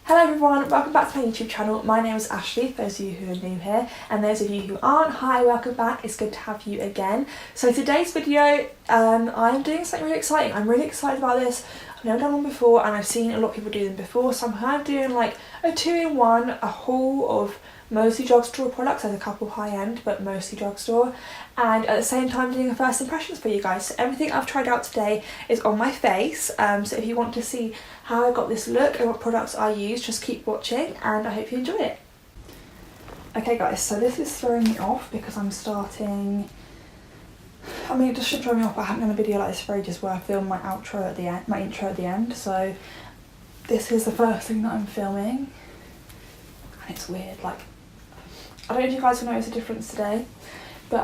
Hello everyone, welcome back to my YouTube channel. My name is Ashley, those of you who are new here, and those of you who aren't, hi, welcome back. It's good to have you again. So today's video, I'm doing something really exciting. I'm really excited about this. I've never done one before and I've seen a lot of people do them before, so I'm kind of doing like a 2-in-1, a haul of mostly drugstore products. There's a couple high-end, but mostly drugstore, and at the same time doing a first impressions for you guys. So everything I've tried out today is on my face, so if you want to see how I got this look and what products I use, just keep watching and I hope you enjoy it. Okay guys, so this is throwing me off because I'm starting, I mean it just shouldn't throw me off, but I haven't done a video like this for ages where I film my outro at the end, my intro at the end, so this is the first thing that I'm filming and it's weird. Like, I don't know if you guys will notice a difference today, but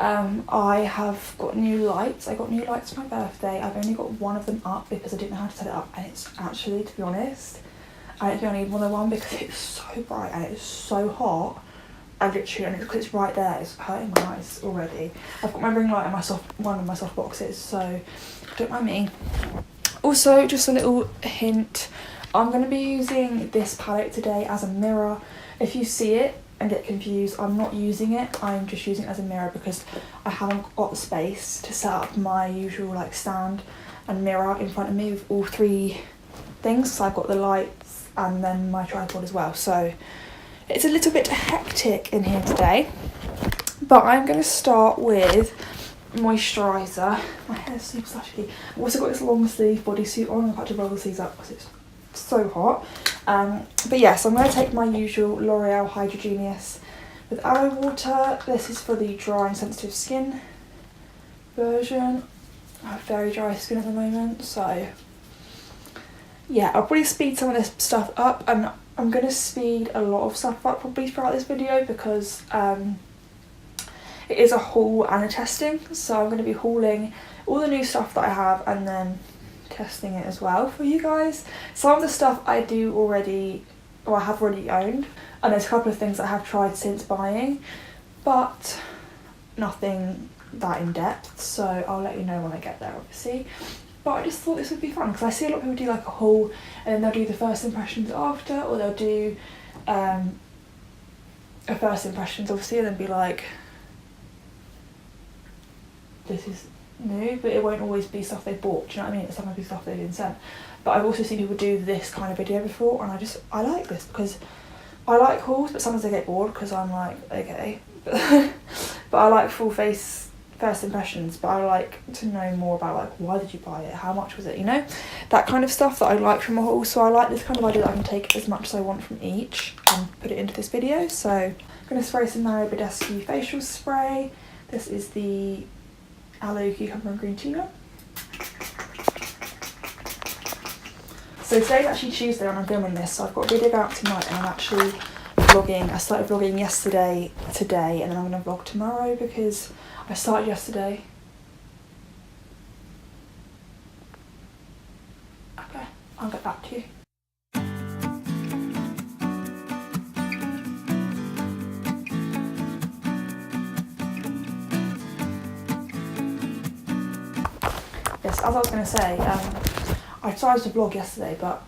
I have got new lights. I got new lights for my birthday. I've only got one of them up because I didn't know how to set it up, and it's actually, to be honest, I don't think I need more than one because it's so bright and it's so hot. I literally, and because it's right there, it's hurting my eyes already. I've got my ring light and one of my soft boxes, so don't mind me. Also, just a little hint, I'm going to be using this palette today as a mirror. If you see it and get confused, I'm not using it, I'm just using it as a mirror because I haven't got the space to set up my usual like stand and mirror in front of me with all three things. So I've got the lights and then my tripod as well, so it's a little bit hectic in here today. But I'm going to start with moisturiser. My hair's super slushy. I've also got this long sleeve bodysuit on. I've had to roll the sleeves up because it's so hot. But yes, I'm going to take my usual L'Oreal Hydrogenius with aloe water. This is for the dry and sensitive skin version. I have very dry skin at the moment, so yeah, I'll probably speed some of this stuff up, and I'm going to speed a lot of stuff up probably throughout this video because it is a haul and a testing, so I'm going to be hauling all the new stuff that I have and then testing it as well for you guys. Some of the stuff I do already, or I have already owned, and there's a couple of things that I have tried since buying, but nothing that in depth, so I'll let you know when I get there obviously. But I just thought this would be fun because I see a lot of people do like a haul and then they'll do the first impressions after, or they'll do a first impressions obviously and then be like, this is new, but it won't always be stuff they bought, do you know what I mean? It's sometimes be stuff they've been sent. But I've also seen people do this kind of video before, and I like this because I like hauls, but sometimes I get bored because I'm like, okay. But I like full face first impressions, but I like to know more about like, why did you buy it, how much was it, you know, that kind of stuff that I like from a haul. So I like this kind of idea that I can take as much as I want from each and put it into this video. So I'm going to spray some Mario Badescu facial spray. This is the aloe, cucumber and green tea one. So today's actually Tuesday when I'm filming this, so I've got a video going out tonight and I'm actually vlogging. I started vlogging yesterday, today, and then I'm going to vlog tomorrow because I started yesterday. Okay, I'll get back to you. Yes, as I was going to say, I tried to vlog yesterday, but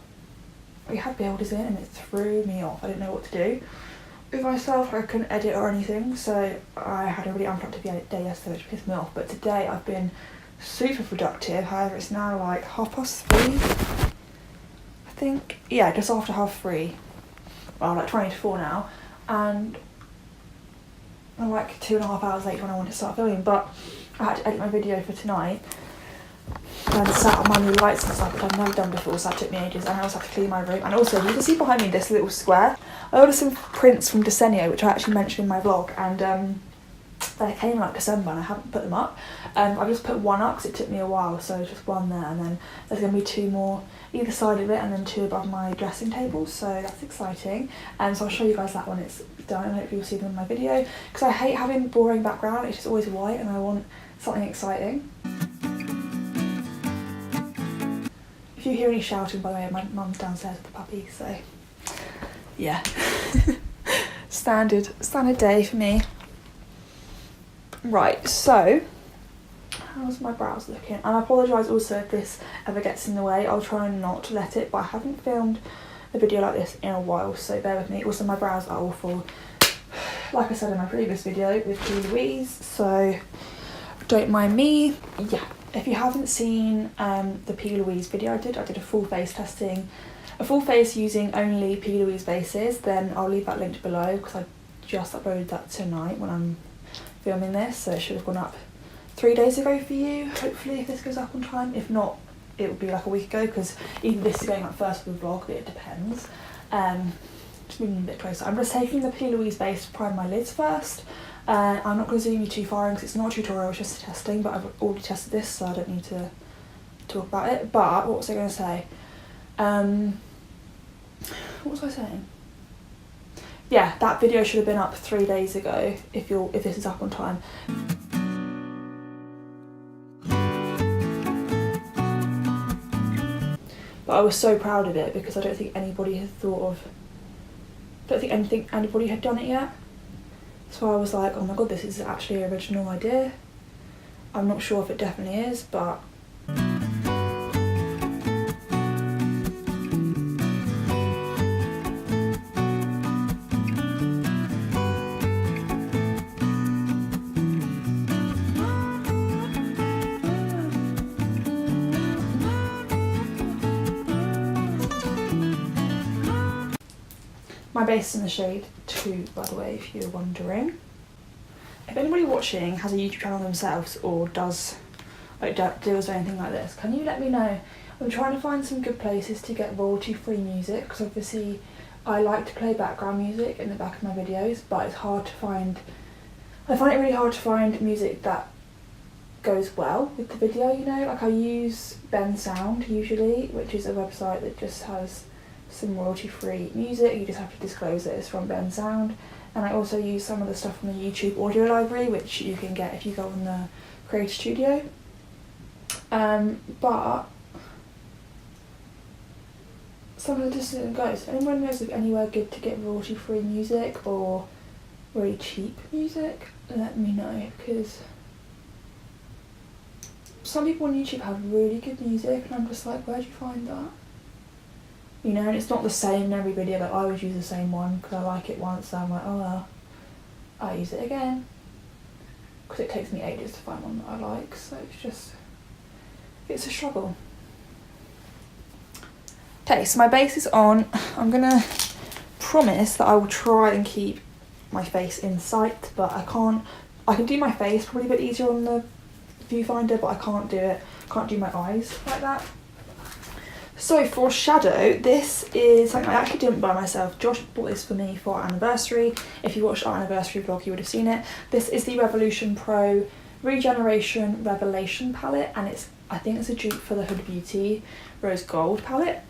we had builders in and it threw me off. I didn't know what to do with myself. I couldn't edit or anything, so I had a really unproductive day yesterday, which pissed me off. But today I've been super productive. However, it's now like 3:30, I think. Yeah, just after 3:30. Well, like 20 to 4 now, and I'm like 2.5 hours late when I wanted to start filming. But I had to edit my video for tonight and set up my new lights and stuff, which I've never done before, so that took me ages. And I also had to clean my room. And also, you can see behind me this little square. I ordered some prints from Desenio, which I actually mentioned in my vlog, and they came in like December and I haven't put them up. I've just put one up because it took me a while, so just one there, and then there's going to be 2 more either side of it and then 2 above my dressing table, so that's exciting. And so I'll show you guys that when it's done, and hopefully you'll see them in my video, because I hate having boring background. It's just always white and I want something exciting. If you hear any shouting, by the way, my mum's downstairs with the puppy, so yeah. standard day for me. Right, so how's my brows looking? And I apologise also if this ever gets in the way. I'll try and not let it, but I haven't filmed a a video like this in a while, so bear with me. Also, my brows are awful, like I said in my previous video with P. Louise, so don't mind me. Yeah, if you haven't seen the P. Louise video I did a full face testing, a full face using only P. Louise bases, then I'll leave that linked below because I just uploaded that tonight when I'm filming this, so it should have gone up 3 days ago for you, hopefully, if this goes up on time. If not, it will be like a week ago, because either this is going up first for the vlog, but it depends. Just moving a bit closer. I'm just taking the P. Louise base to prime my lids first. I'm not going to zoom you too far in because it's not a tutorial, it's just a testing, but I've already tested this, so I don't need to talk about it. But what was I going to say? What was I saying? Yeah, that video should have been up 3 days ago if this is up on time. But I was so proud of it because I don't think anybody had anybody had done it yet. So I was like, oh my god, this is actually an original idea. I'm not sure if it definitely is, but my base is in the shade 2, by the way, if you're wondering. If anybody watching has a YouTube channel themselves or does deals with anything like this, can you let me know? I'm trying to find some good places to get royalty-free music, because obviously I like to play background music in the back of my videos, but it's hard to find. I find it really hard to find music that goes well with the video, you know? Like I use Ben Sound usually, which is a website that just has some royalty-free music. You just have to disclose that it's from Ben Sound. And I also use some of the stuff from the YouTube audio library, which you can get if you go on the Creator Studio. But sometimes it just doesn't go. So if anyone knows of anywhere good to get royalty-free music or really cheap music, let me know, because some people on YouTube have really good music and I'm just like, where'd you find that? You know, and it's not the same in every video, but I always use the same one because I like it once, so I'm like, oh well, I'll use it again. Because it takes me ages to find one that I like, so it's a struggle. Okay, so my base is on. I'm gonna promise that I will try and keep my face in sight, but I can't. I can do my face probably a bit easier on the viewfinder, but I can't do my eyes like that. So for shadow, this is something I actually didn't buy myself. Josh bought this for me for our anniversary. If you watched our anniversary vlog, you would have seen it. This is the Revolution Pro Regeneration Revelation palette, and I think it's a dupe for the Huda Beauty Rose Gold palette.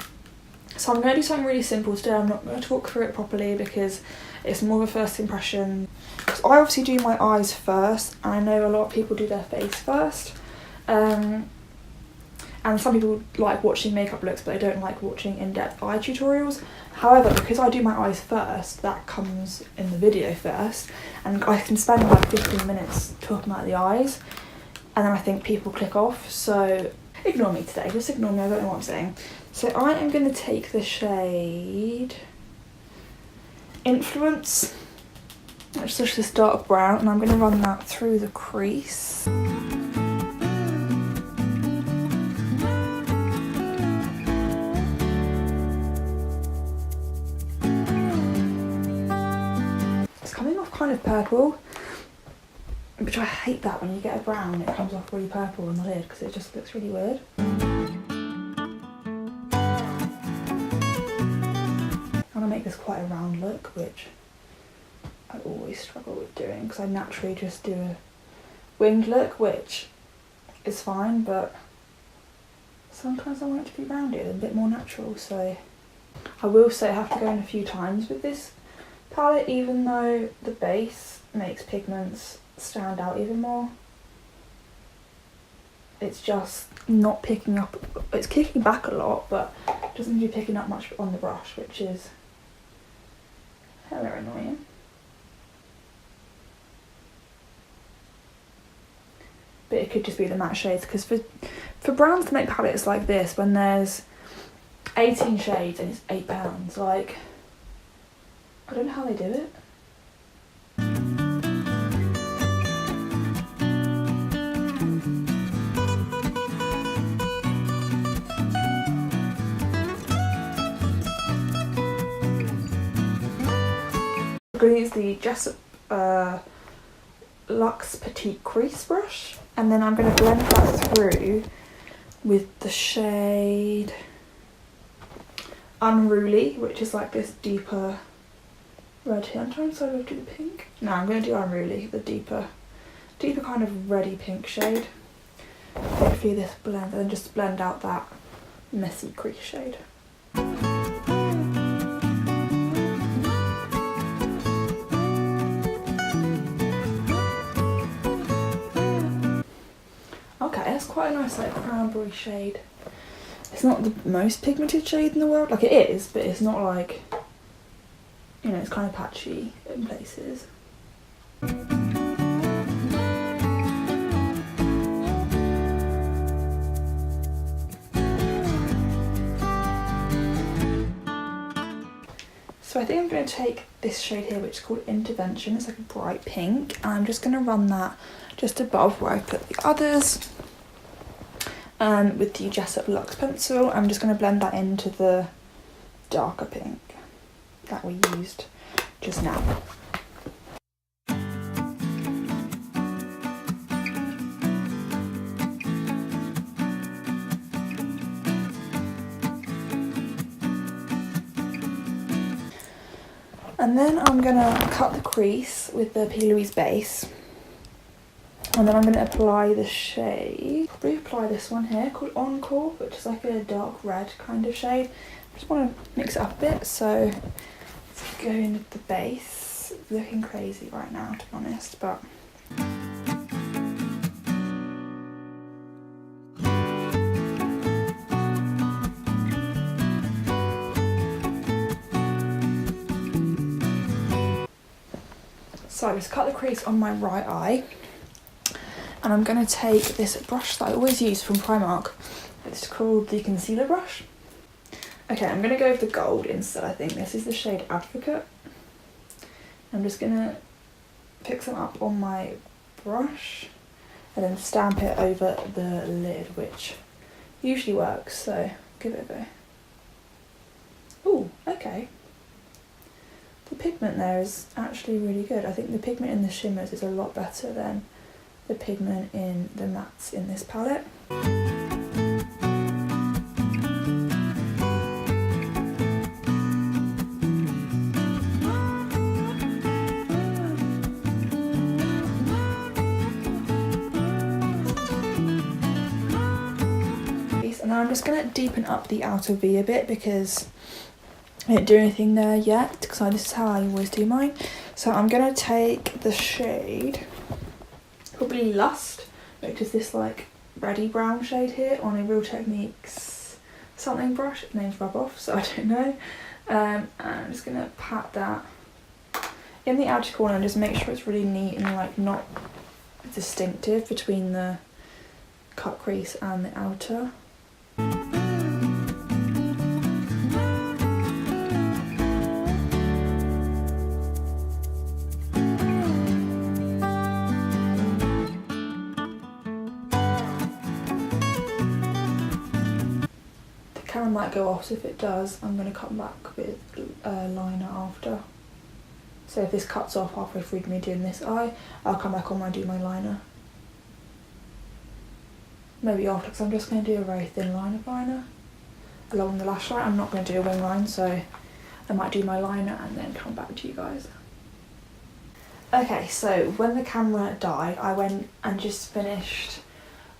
So I'm going to do something really simple today. I'm not going to talk through it properly because it's more of a first impression. So I obviously do my eyes first, and I know a lot of people do their face first. And some people like watching makeup looks, but they don't like watching in-depth eye tutorials. However, because I do my eyes first, that comes in the video first, and I can spend like 15 minutes talking about the eyes, and then I think people click off, so ignore me today, just ignore me, I don't know what I'm saying. So I am going to take the shade Influence, which is just this dark brown, and I'm going to run that through the crease. Kind of purple, which I hate that when you get a brown and it comes off really purple on the lid because it just looks really weird. I want to make this quite a round look, which I always struggle with doing because I naturally just do a winged look, which is fine, but sometimes I want it to be rounded and a bit more natural. So I will say I have to go in a few times with this palette, even though the base makes pigments stand out even more. It's just not picking up, it's kicking back a lot, but it doesn't be picking up much on the brush, which is hella annoying. But it could just be the matte shades, because for browns to make palettes like this, when there's 18 shades and it's £8. Like, I don't know how they do it. I'm going to use the Jessup Luxe Petite Crease brush, and then I'm going to blend that through with the shade Unruly, which is like this deeper red here. I'm trying to do the pink. No, I'm going to do Unruly, the deeper kind of reddy pink shade. Hopefully this blend, and then just blend out that messy crease shade. Okay, that's quite a nice like cranberry shade. It's not the most pigmented shade in the world, like it is, but it's not like, you know, it's kind of patchy in places. So I think I'm going to take this shade here, which is called Intervention. It's like a bright pink, and I'm just going to run that just above where I put the others. With the Jessup Luxe pencil, I'm just going to blend that into the darker pink that we used just now. And then I'm going to cut the crease with the P. Louise base. And then I'm going to apply the shade. Probably apply this one here called Encore, which is like a dark red kind of shade. I just want to mix it up a bit, so let's go in with the base. It's looking crazy right now, to be honest, but so I just cut the crease on my right eye. And I'm going to take this brush that I always use from Primark. It's called the concealer brush. Okay, I'm going to go with the gold instead, I think. This is the shade Advocate. I'm just going to pick some up on my brush and then stamp it over the lid, which usually works, so give it a go. Ooh, okay. The pigment there is actually really good. I think the pigment in the shimmers is a lot better than the pigment in the mattes in this palette. And now I'm just going to deepen up the outer V a bit because I didn't do anything there yet, because this is how I always do mine. So I'm going to take the shade probably Lust, which is this like reddy brown shade here, on a Real Techniques something brush. The name's rub off, so I don't know. And I'm just going to pat that in the outer corner and just make sure it's really neat and like not distinctive between the cut crease and the outer. Camera might go off, so if it does, I'm going to come back with a liner after. So if this cuts off halfway through me doing this eye, I'll come back on when I do my liner. Maybe after, because I'm just going to do a very thin line of liner along the lash line. I'm not going to do a wing line, so I might do my liner and then come back to you guys. Okay, so when the camera died, I went and just finished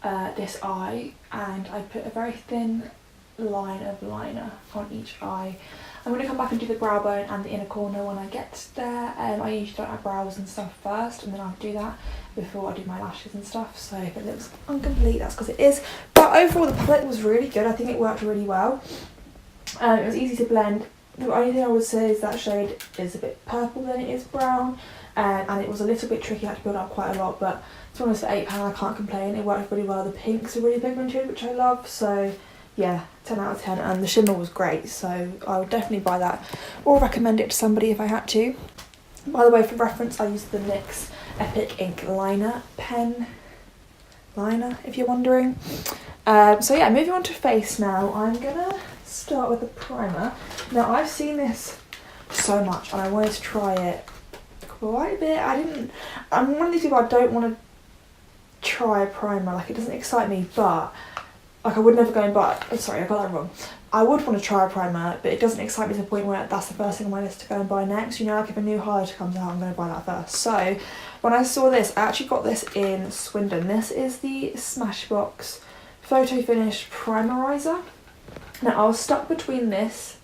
this eye, and I put a very thin line of liner on each eye. I'm going to come back and do the brow bone and the inner corner when I get there. I usually don't have brows and stuff first, and then I'll do that before I do my lashes and stuff. So if it looks incomplete, that's because it is. But overall, the palette was really good. I think it worked really well. It was easy to blend. The only thing I would say is that shade is a bit purple than it is brown, and it was a little bit tricky. I had to build up quite a lot, but to be honest, for £8 I can't complain. It worked really well. The pinks are really pigmented, which I love, so yeah, 10 out of 10, and the shimmer was great, so I would definitely buy that or recommend it to somebody if I had to. By the way, for reference, I used the NYX Epic Ink Liner pen liner, if you're wondering. So yeah, moving on to face now, I'm gonna start with the primer. Now, I've seen this so much and I wanted to try it quite a bit. I'm one of these people, I don't want to try a primer, like it doesn't excite me, but like I would never go and buy, sorry, I got that wrong. I would want to try a primer, but it doesn't excite me to the point where that's the first thing on my list to go and buy next. You know, like if a new highlighter comes out, I'm going to buy that first. So when I saw this, I actually got this in Swindon. This is the Smashbox Photo Finish Primerizer. Now I was stuck between this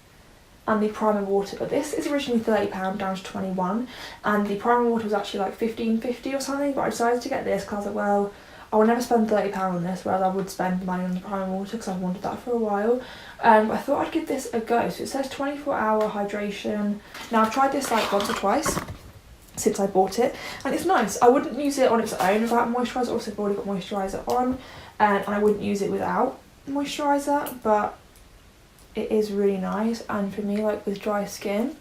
and the primer water, but this is originally £30 down to 21, and the primer water was actually like £15.50 or something, but I decided to get this because I was like, well, I will never spend £30 on this, whereas I would spend money on the primer water because I've wanted that for a while. But I thought I'd give this a go. So it says 24-hour hydration. Now I've tried this like once or twice since I bought it, and it's nice. I wouldn't use it on its own without moisturiser. Also, I've already got moisturiser on, and I wouldn't use it without moisturiser, but it is really nice. And for me, like with dry skin,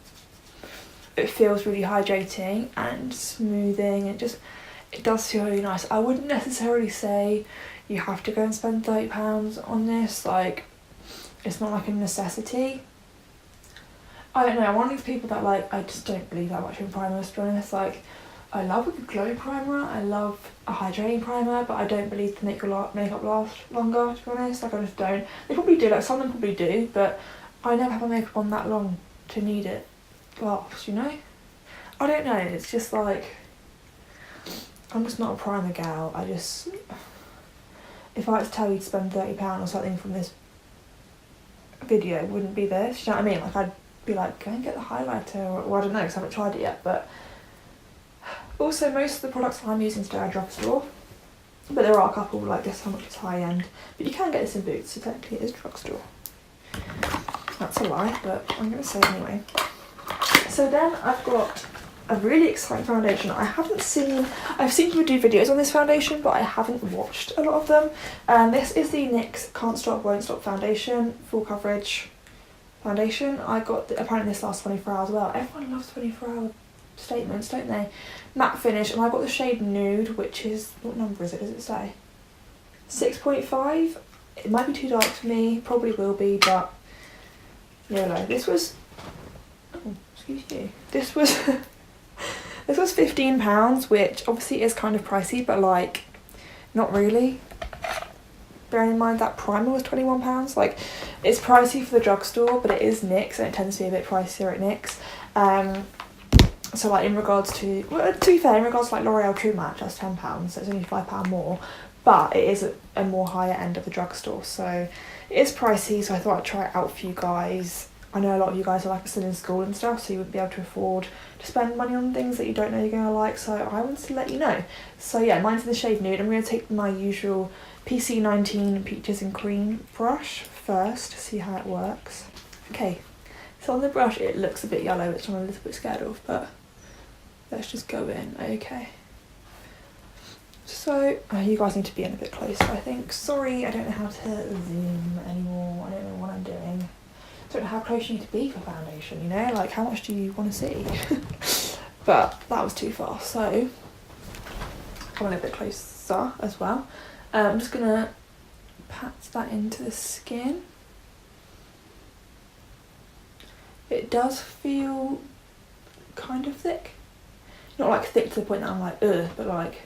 it feels really hydrating and smoothing, and it does feel really nice. I wouldn't necessarily say you have to go and spend £30 on this, like it's not like a necessity. I don't know, I'm one of these people that like, I just don't believe that much in primers, to be honest. Like, I love a good glow primer, I love a hydrating primer, but I don't believe to make your makeup last longer, to be honest. Like, I just don't. They probably do, like some of them probably do, but I never have my makeup on that long to need it last, you know? I don't know, it's just like, I'm just not a primer gal. If I had to tell you to spend £30 or something from this video, it wouldn't be this, you know what I mean? Like, I'd be like, go and get the highlighter, or well, I don't know, because I haven't tried it yet. But also, most of the products that I'm using today are Drugstore, but there are a couple like this one which is high end, but you can get this in Boots, so technically it is Drugstore. That's a lie, but I'm going to say it anyway. So then I've got a really exciting foundation. I've seen people do videos on this foundation, but I haven't watched a lot of them. This is the NYX Can't Stop Won't Stop Foundation, full coverage foundation. I got apparently this lasts 24 hours as well. Everyone loves 24-hour statements, don't they? Matte finish, and I got the shade Nude, which is, what number is it? Does it say? 6.5. It might be too dark for me, probably will be, but YOLO. This was, oh, excuse you. This was this was £15, which obviously is kind of pricey, but like, not really. Bearing in mind that primer was £21. Like, it's pricey for the drugstore, but it is NYX, and it tends to be a bit pricier at NYX. So like in regards to, well, to be fair, in regards to like L'Oreal True Match, that's £10, so it's only £5 more, but it is a more higher end of the drugstore, so it is pricey. So I thought I'd try it out for you guys. I know a lot of you guys are like still in school and stuff, so you wouldn't be able to afford to spend money on things that you don't know you're going to like, so I wanted to let you know. So yeah, mine's in the shade Nude. I'm going to take my usual PC19 Peaches and Cream brush first to see how it works. Okay, so on the brush it looks a bit yellow, which I'm a little bit scared of, but let's just go in. Okay. So, you guys need to be in a bit closer, I think. Sorry, I don't know how to zoom anymore. I don't know what I'm doing. I don't know how close you need to be for foundation, you know? Like, how much do you want to see? But that was too far, so come on a bit closer as well. I'm just going to pat that into the skin. It does feel kind of thick. Not like thick to the point that I'm like, ugh, but like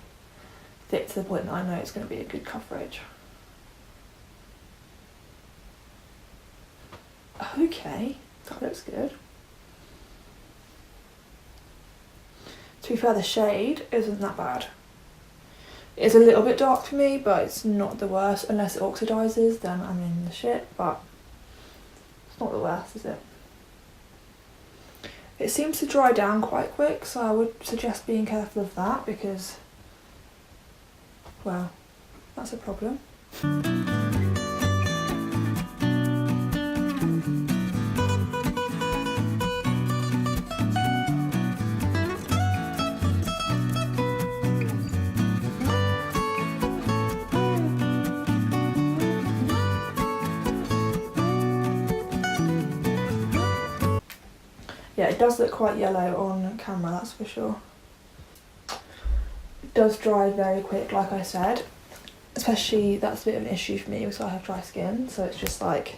thick to the point that I know it's going to be a good coverage. Okay, that looks good. To be fair, the shade isn't that bad. It's a little bit dark for me, but it's not the worst. Unless it oxidises, then I'm in the shit, but it's not the worst, is it? It seems to dry down quite quick, so I would suggest being careful of that because, well, that's a problem. Yeah, it does look quite yellow on camera, that's for sure. It does dry very quick, like I said. Especially, that's a bit of an issue for me because I have dry skin, so it's just like...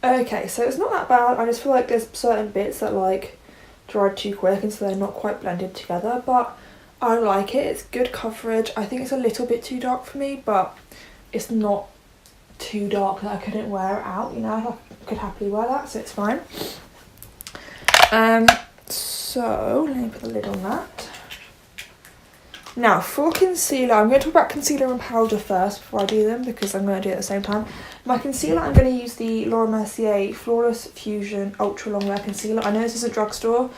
Okay, so it's not that bad. I just feel like there's certain bits that like dried too quick and so they're not quite blended together, but I like it. It's good coverage. I think it's a little bit too dark for me, but it's not too dark that I couldn't wear it out, you know. I could happily wear that, so it's fine. So let me put the lid on that. Now for concealer, I'm going to talk about concealer and powder first before I do them because I'm going to do it at the same time. My concealer, I'm going to use the Laura Mercier Flawless Fusion Ultra Longwear Concealer. I know this is a drugstore,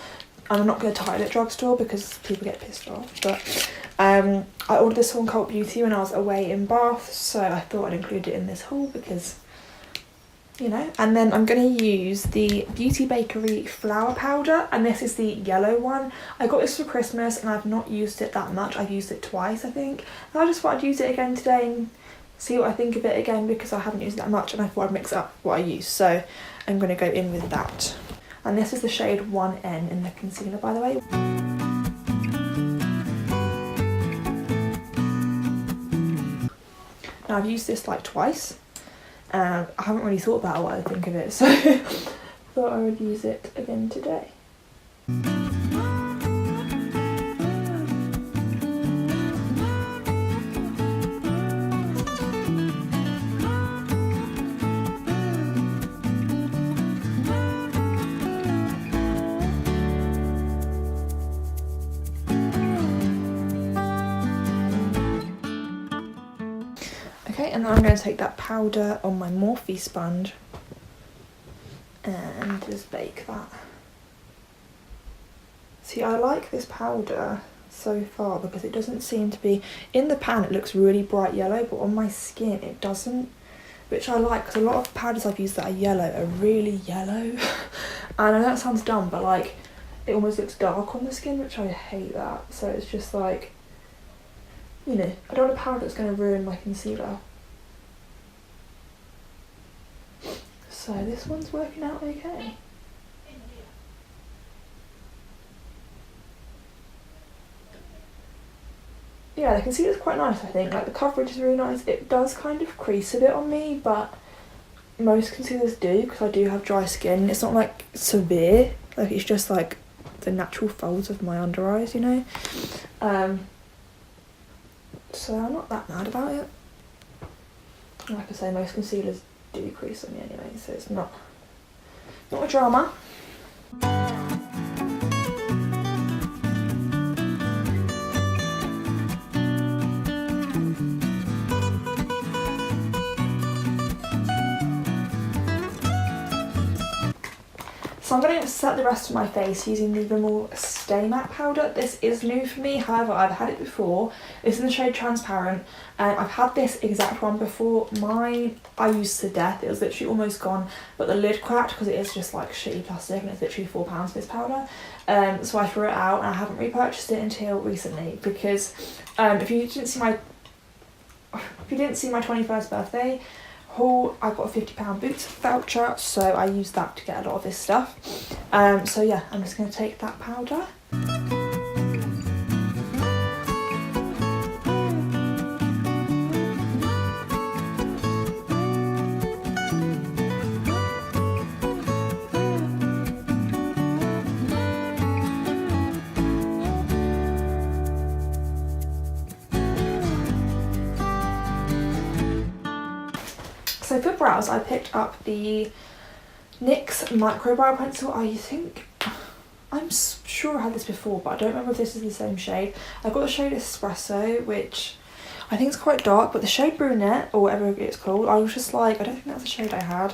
and I'm not going to title it drugstore because people get pissed off, but I ordered this on Cult Beauty when I was away in Bath, so I thought I'd include it in this haul because, you know. And then I'm going to use the Beauty Bakery Flour Powder, and this is the yellow one. I got this for Christmas and I've not used it that much. I've used it twice, I think. And I just thought I'd use it again today and see what I think of it again because I haven't used it that much and I thought I'd mix up what I use. So I'm going to go in with that. And this is the shade 1N in the concealer, by the way. Now I've used this like twice. I haven't really thought about what I think of it, so thought I would use it again today. Okay, and then I'm going to take that powder on my Morphe sponge and just bake that. See, I like this powder so far because it doesn't seem to be... In the pan it looks really bright yellow, but on my skin it doesn't, which I like because a lot of powders I've used that are yellow are really yellow. I know that sounds dumb, but like it almost looks dark on the skin, which I hate that. So it's just like, you know, I don't want a powder that's going to ruin my concealer. So this one's working out okay. Yeah, the concealer's quite nice, I think. Like the coverage is really nice. It does kind of crease a bit on me, but most concealers do because I do have dry skin. It's not like severe, like it's just like the natural folds of my under eyes, you know. So I'm not that mad about it. Like I say, most concealers do crease on me anyway, so it's not a drama. So I'm going to set the rest of my face using the Rimmel Stay Matte powder. This is new for me, however I've had it before. This is in the shade Transparent, and I've had this exact one before. Mine I used to death, it was literally almost gone, but the lid cracked because it is just like shitty plastic and it's literally £4 for this powder. So I threw it out and I haven't repurchased it until recently because if you didn't see my 21st birthday haul, I got a £50 Boots voucher, so I used that to get a lot of this stuff. So yeah, I'm just going to take that powder. So for brows, I picked up the NYX Micro Brow Pencil. I'm sure I had this before, but I don't remember if this is the same shade. I've got the shade Espresso, which I think is quite dark, but the shade Brunette, or whatever it's called, I was just like, I don't think that's the shade I had.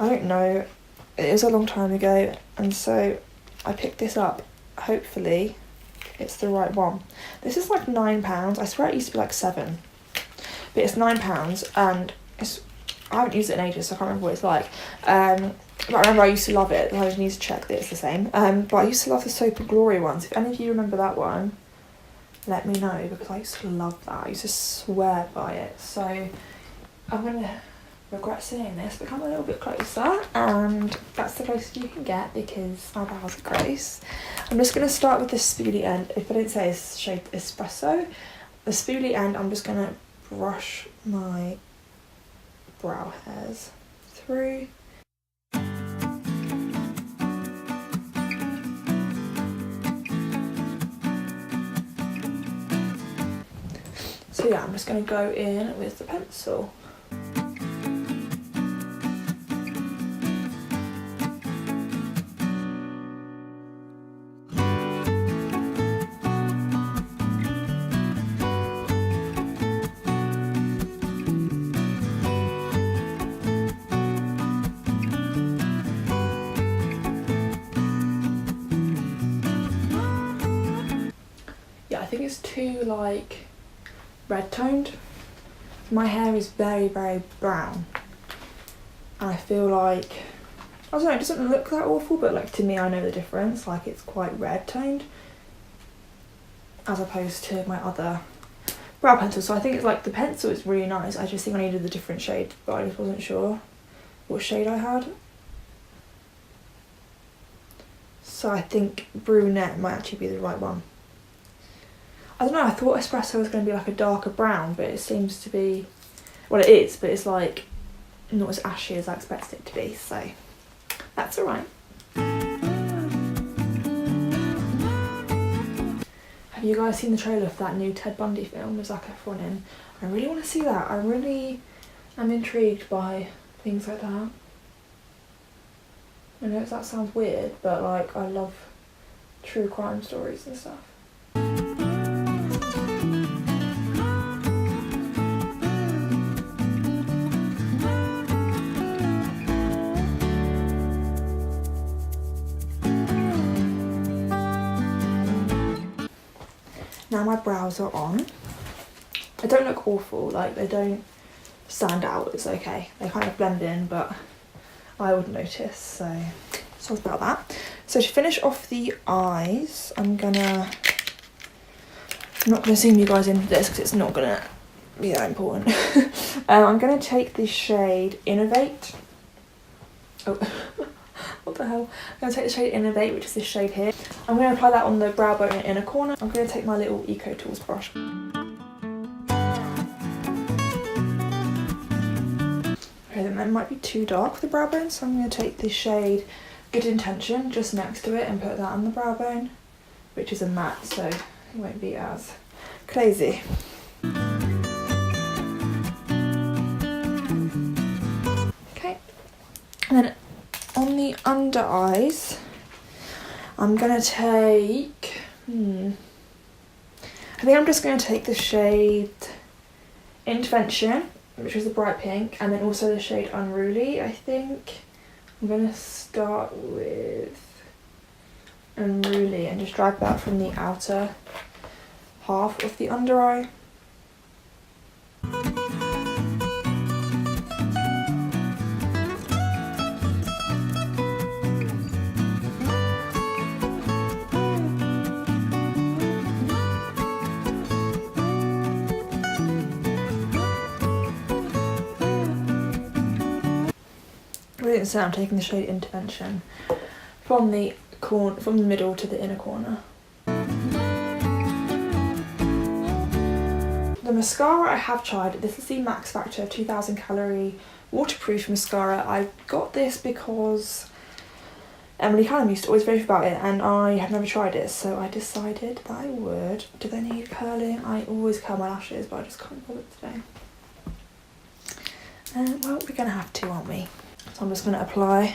I don't know. It was a long time ago, and so I picked this up, hopefully, it's the right one. This is like £9. I swear it used to be like £7. But it's £9 and I haven't used it in ages, so I can't remember what it's like. But I remember I used to love it. I just need to check that it's the same. But I used to love the Soap and Glory ones. If any of you remember that one, let me know, because I used to love that. I used to swear by it. So I'm going to regret saying this, but come a little bit closer, and that's the closest you can get because my brows are gross. I'm just going to start with the spoolie end. If I didn't say it's shade Espresso, the spoolie end, I'm just going to brush my brow hairs through. So yeah, I'm just going to go in with the pencil. Yeah, I think it's too like red toned. My hair is very, very brown, and I feel like, I don't know, it doesn't look that awful, but like to me, I know the difference. Like it's quite red toned as opposed to my other brow pencil. So I think it's like the pencil is really nice. I just think I needed a different shade, but I just wasn't sure what shade I had. So I think brunette might actually be the right one. I don't know, I thought Espresso was going to be like a darker brown, but it seems to be, well it is, but it's like not as ashy as I expected it to be, so that's alright. Have you guys seen the trailer for that new Ted Bundy film with Zac Efron in? I really want to see that. I really am intrigued by things like that. I know that sounds weird, but like I love true crime stories and stuff. Now my brows are on. They don't look awful, like they don't stand out, it's okay. They kind of blend in, but I would notice, so it's about that. So to finish off the eyes, I'm not gonna zoom you guys into this because it's not gonna be that important. I'm gonna take the shade Innovate. Oh, what the hell? I'm gonna take the shade Innovate, which is this shade here. I'm gonna apply that on the brow bone and inner corner. I'm gonna take my little Eco Tools brush. Okay, then that might be too dark for the brow bone, so I'm gonna take the shade Good Intention just next to it and put that on the brow bone, which is a matte, so it won't be as crazy. Okay, and then on the under eyes, I'm gonna take, I think I'm just gonna take the shade Intervention, which is the bright pink, and then also the shade Unruly, I think. I'm gonna start with Unruly and just drag that from the outer half of the under eye. I didn't say I'm taking the shade Intervention from the middle to the inner corner. The mascara I have tried. This is the Max Factor 2000 calorie waterproof mascara. I got this because Emily Callum used to always rave about it and I had never tried it, so I decided that I would. Do they need curling? I always curl my lashes, but I just can't bother today. Well, we're gonna have to, aren't we? So I'm just going to apply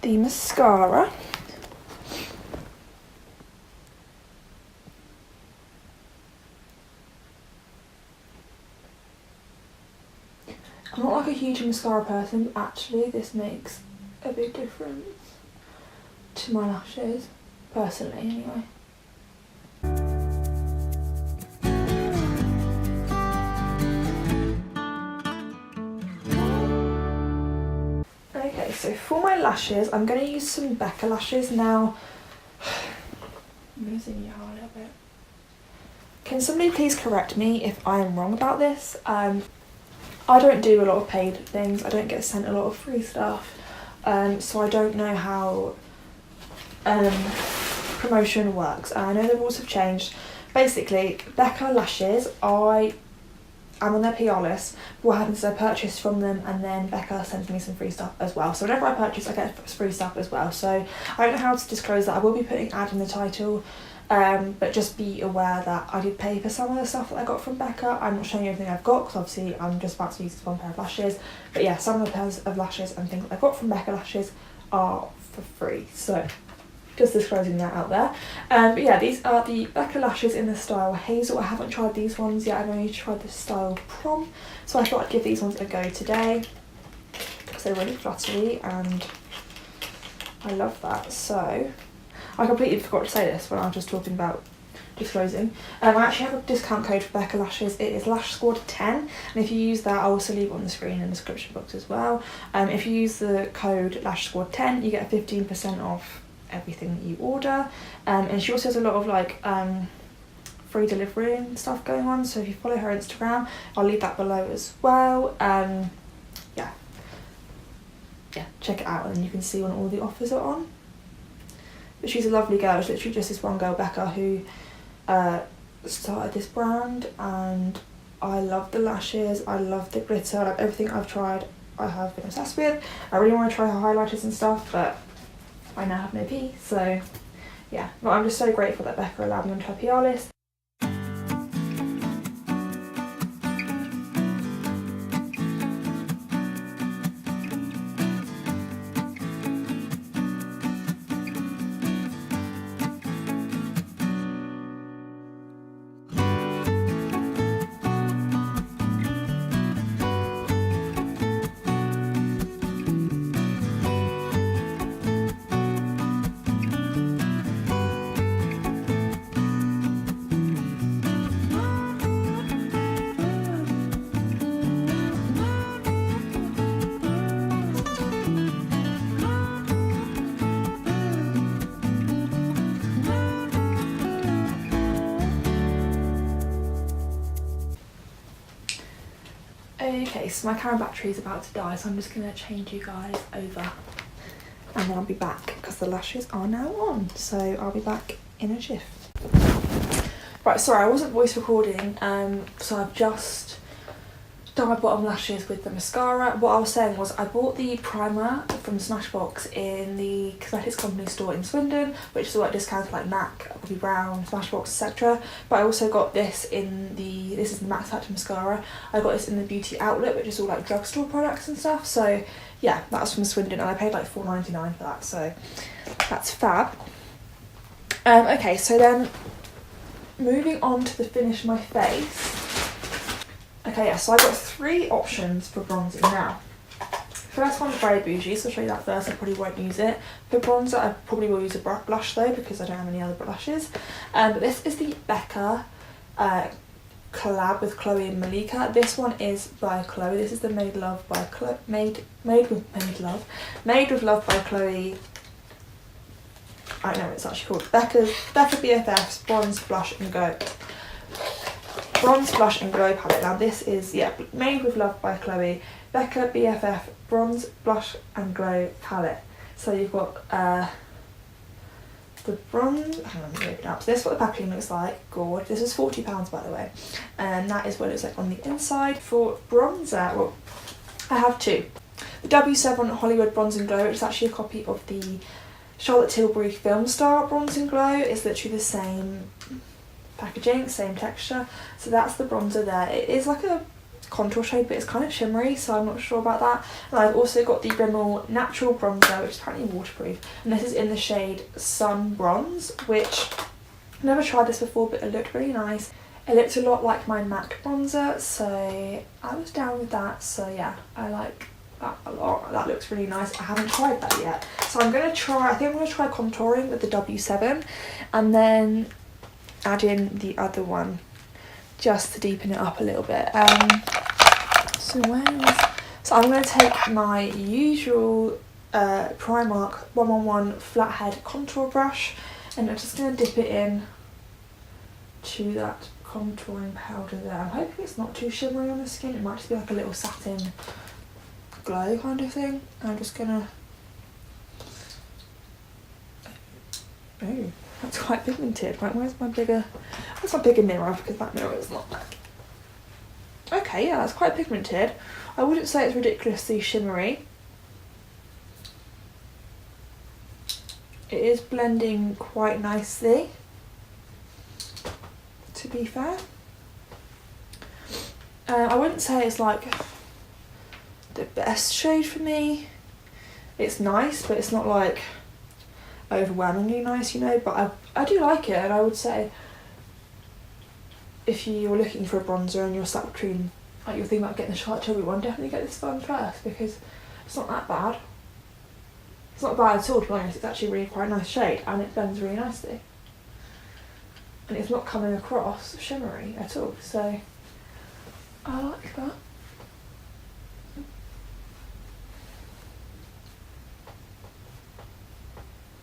the mascara. I'm not like a huge mascara person, but actually this makes a big difference to my lashes, personally anyway. so for my lashes, I'm going to use some Becca lashes now. I'm going to zoom you out a little bit. Can somebody please correct me if I am wrong about this? I don't do a lot of paid things. I don't get sent a lot of free stuff. So I don't know how promotion works. I know the rules have changed. Basically, Becca lashes, I'm on their PR list. What happens is I purchase from them and then Becca sends me some free stuff as well. So whenever I purchase, I get free stuff as well. So I don't know how to disclose that. I will be putting ad in the title. But just be aware that I did pay for some of the stuff that I got from Becca. I'm not showing you everything I've got because obviously I'm just about to use this one pair of lashes. But yeah, some of the pairs of lashes and things that I got from Becca lashes are for free. So just disclosing that out there. But yeah, these are the Becca lashes in the style Hazel. I haven't tried these ones yet. I've only tried the style Prom. So I thought I'd give these ones a go today because they're really fluttery and I love that. So I completely forgot to say this when I was just talking about disclosing. I actually have a discount code for Becca lashes. It is Lash Squad 10, and if you use that, I'll also leave it on the screen in the description box as well. If you use the code Lash Squad 10, you get 15% off everything that you order. And she also has a lot of like free delivery and stuff going on. So if you follow her Instagram, I'll leave that below as well. Yeah, check it out, and you can see when all the offers are on. But she's a lovely girl. It's literally just this one girl, Becca, who started this brand, and I love the lashes, I love the glitter, like everything I've tried I have been obsessed with. I really want to try her highlighters and stuff, but I now have no P, so yeah. But I'm just so grateful that Becca allowed me onto her PR list. Okay, so my camera battery is about to die, so I'm just going to change you guys over and then I'll be back because the lashes are now on. So I'll be back in a jiff. Right, sorry, I wasn't voice recording, so I've just done my bottom lashes with the mascara. What I was saying was I bought the primer from Smashbox in the cosmetics company store in Swindon, which is all like discounts like MAC, Bobbi Brown, Smashbox, etc. But I also got this in the, this is the Max Factor mascara. I got this in the Beauty Outlet, which is all like drugstore products and stuff. So yeah, that's from Swindon, and I paid like $4.99 for that, so that's fab. Okay, so then moving on to the finish of my face. Okay, yeah, so I've got three options for bronzing now. First one's very bougie, so I'll show you that first. I probably won't use it. For bronzer, I probably will use a blush though, because I don't have any other blushes. But this is the Becca collab with Chloe and Malika. This one is by Chloe. This is the Made with Love by Chloe. I don't know what it's actually called. Becca BFF's Bronze Blush and Glow. Bronze Blush and Glow palette. Now this is, yeah, Made with Love by Chloe, Becca BFF Bronze Blush and Glow palette. So you've got the bronze, hang on, let me open it up. So this is what the packaging looks like. Gorgeous. This is £40 by the way. And that is what it looks like on the inside. For bronzer, well, I have two. The W7 Hollywood Bronze and Glow, which is actually a copy of the Charlotte Tilbury Film Star Bronze and Glow. It's literally the same packaging, same texture. So that's the bronzer there. It is like a contour shade, but it's kind of shimmery, so I'm not sure about that. And I've also got the Rimmel Natural Bronzer, which is apparently waterproof, and this is in the shade Sun Bronze, which I've never tried this before, but it looked really nice. It looked a lot like my MAC bronzer, so I was down with that. So yeah, I like that a lot. That looks really nice. I haven't tried that yet, so I'm going to try, I think I'm going to try contouring with the W7 and then add in the other one just to deepen it up a little bit. So I'm going to take my usual Primark 111 flathead contour brush, and I'm just going to dip it in to that contouring powder there. I'm hoping it's not too shimmery on the skin. It might just be like a little satin glow kind of thing. I'm just gonna, oh, that's quite pigmented. Right, where's my bigger mirror, because that mirror is not that. Okay, yeah, that's quite pigmented. I wouldn't say it's ridiculously shimmery. It is blending quite nicely, to be fair. I wouldn't say it's like the best shade for me. It's nice, but it's not like overwhelmingly nice, you know, but I do like it, and I would say if you're looking for a bronzer and you're stuck between, like you're thinking about getting the Charlotte Tilbury one, definitely get this one first, because it's not that bad. It's not bad at all, to be honest. It's actually really quite a nice shade, and it blends really nicely. And it's not coming across shimmery at all, so I like that.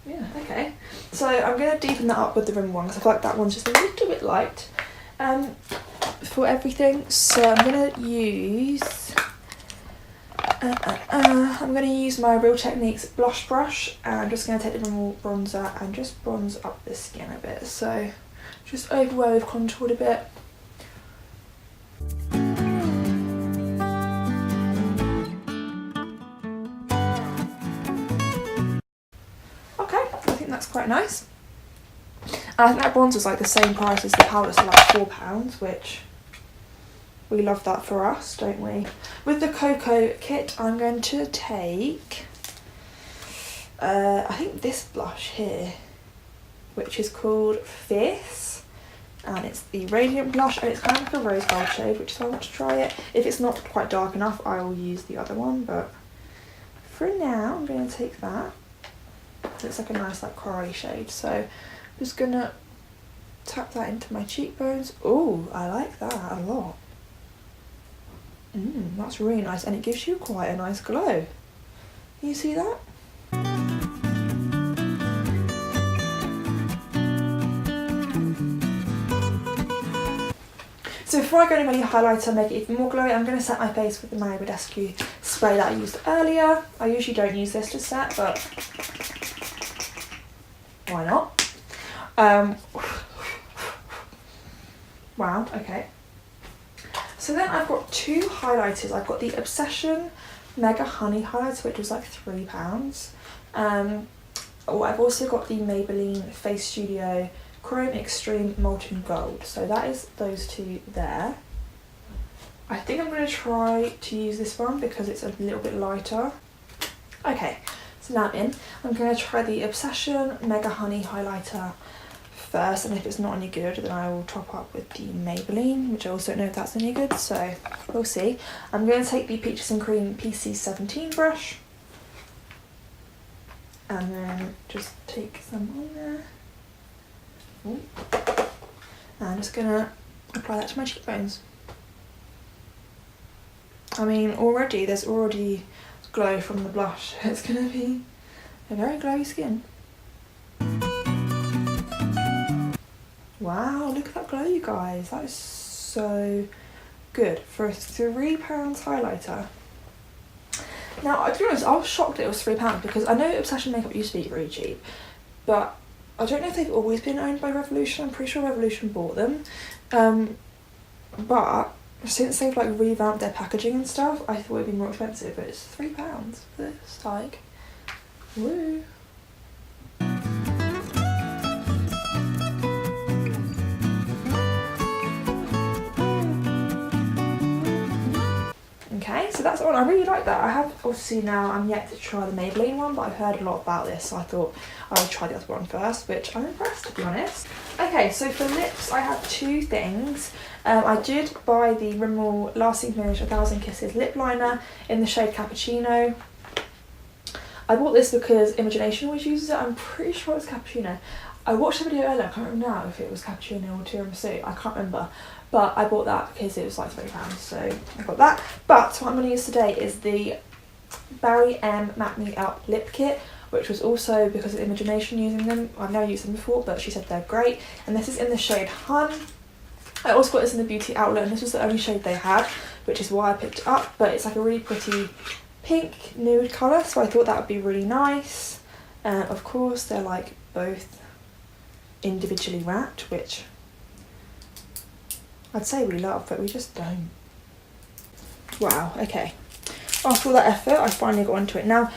Yeah, okay. So I'm going to deepen that up with the Rimmel one, because I feel like that one's just a little bit light for everything. So I'm going to use my Real Techniques blush brush, and I'm just going to take the Rimmel bronzer and just bronze up the skin a bit. So just over where we've contoured a bit. That's quite nice. And I think that bronzer's like the same price as the powder, so like £4, which we love that for us, don't we? With the Cocoa kit, I'm going to take I think this blush here, which is called Fierce, and it's the Radiant blush, and it's kind of like a rose gold shade, which is why I want to try it. If it's not quite dark enough, I will use the other one, but for now I'm going to take that. It's like a nice like corally shade, so I'm just gonna tap that into my cheekbones. Oh, I like that a lot. That's really nice, and it gives you quite a nice glow. Can you see that? So before I go into any highlighter and make it even more glowy, I'm going to set my face with the Mario Badescu spray that I used earlier. I usually don't use this to set, but why not? Wow, okay. So then I've got two highlighters. I've got the Obsession Mega Honey highlighter, which was like £3. I've also got the Maybelline Face Studio Chrome Extreme Molten Gold. So that is those two there. I think I'm going to try to use this one because it's a little bit lighter. Okay. So now I'm going to try the Obsession Mega Honey highlighter first, and if it's not any good then I will top up with the Maybelline, which I also don't know if that's any good, so we'll see. I'm going to take the Peaches and Cream PC17 brush and then just take some on there. Ooh. And I'm just going to apply that to my cheekbones. I mean, there's already glow from the blush. It's going to be a very glowy skin. Wow, look at that glow, you guys. That is so good for a £3 highlighter. Now, to be honest, I was shocked it was £3 because I know Obsession makeup used to be really cheap, but I don't know if they've always been owned by Revolution. I'm pretty sure Revolution bought them. But since they've like revamped their packaging and stuff, I thought it'd be more expensive, but it's £3 for this, like, woo. Okay, so that's the one. I really like that. I have obviously now, I'm yet to try the Maybelline one, but I've heard a lot about this, so I thought I would try the other one first, which I'm impressed, to be honest. Okay, so for lips, I have two things. I did buy the Rimmel Lasting Finish 1000 Kisses lip liner in the shade Cappuccino. I bought this because Imagination always uses it. I'm pretty sure it's Cappuccino. I watched a video earlier, I can't remember now if it was Cappuccino or Tiramisu, I can't remember. But I bought that because it was like £3, so I got that. But what I'm going to use today is the Barry M Matte Me Up Lip Kit, which was also because of Imagination using them. I've never used them before, but she said they're great. And this is in the shade Hun. I also got this in the Beauty Outlet, and this was the only shade they had, which is why I picked it up. But it's like a really pretty pink nude colour, so I thought that would be really nice. Of course, they're like both individually wrapped, which I'd say we love, but we just don't. Wow, okay. After all that effort, I finally got onto it. Now,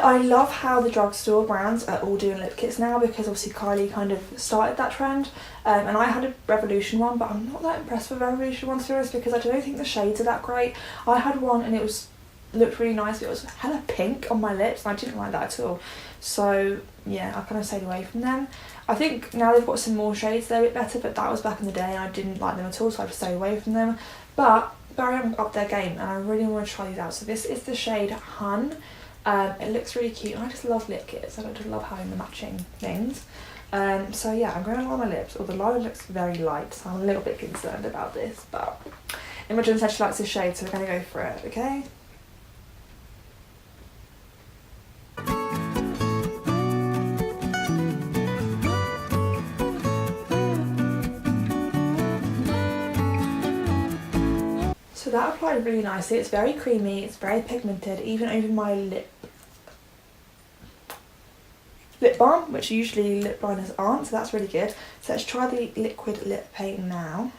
I love how the drugstore brands are all doing lip kits now, because obviously Kylie kind of started that trend. And I had a Revolution one, but I'm not that impressed with Revolution one, to be honest, because I don't think the shades are that great. I had one and it looked really nice, but it was hella pink on my lips and I didn't like that at all. So yeah, I kind of stayed away from them. I think now they've got some more shades, they're a bit better, but that was back in the day and I didn't like them at all, so I just stayed away from them. But Barry up their game and I really want to try these out. So this is the shade Hun. It looks really cute and I just love lip kits. I just love having the matching things. So yeah, I'm going to line my lips. The liner looks very light, so I'm a little bit concerned about this, but Imogen said she likes this shade, so we're going to go for it, okay? So that applied really nicely. It's very creamy, it's very pigmented, even over my lip balm, which usually lip liners aren't, so that's really good. So let's try the liquid lip paint now.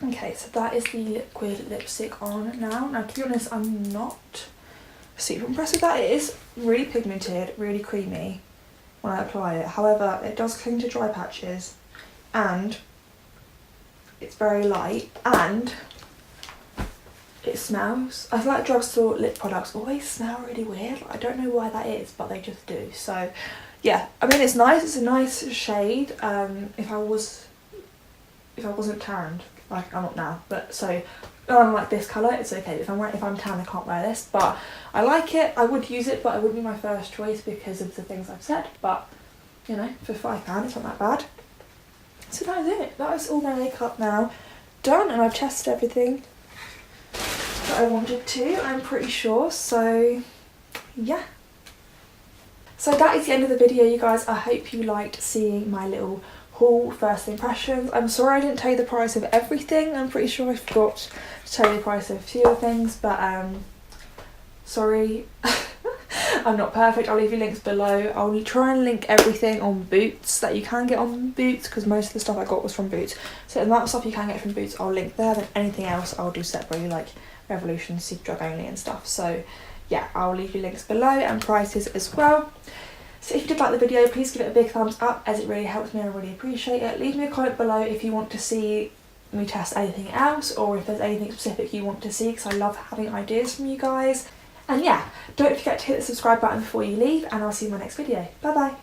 Okay, so that is the liquid lipstick on now. Now, to be honest, I'm not super impressed with that. It is really pigmented, really creamy when I apply it. However, it does cling to dry patches and it's very light and it smells. I feel like drugstore lip products always smell really weird. I don't know why that is, but they just do. So yeah, I mean, it's nice. It's a nice shade. If I wasn't tanned, like I'm not now, but so I'm like this colour, it's okay. If I'm tan, I can't wear this, but I like it. I would use it, but it wouldn't be my first choice because of the things I've said. But you know, for £5, it's not that bad. So that is it. That is all my makeup now done, and I've tested everything that I wanted to, I'm pretty sure. So yeah. So that is the end of the video, you guys. I hope you liked seeing my little haul, first impressions. I'm sorry I didn't tell you the price of everything. I'm pretty sure I forgot to tell you the price of a few things, but sorry. I'm not perfect. I'll leave you links below. I'll try and link everything on Boots that you can get on Boots, because most of the stuff I got was from Boots. So the amount of stuff you can get from Boots, I'll link there. Then anything else I'll do separately, like Revolution, Drug Only and stuff. So yeah, I'll leave you links below and prices as well. So if you did like the video, please give it a big thumbs up, as it really helps me. I really appreciate it. Leave me a comment below if you want to see me test anything else, or if there's anything specific you want to see, because I love having ideas from you guys. And yeah, don't forget to hit the subscribe button before you leave, and I'll see you in my next video. Bye bye.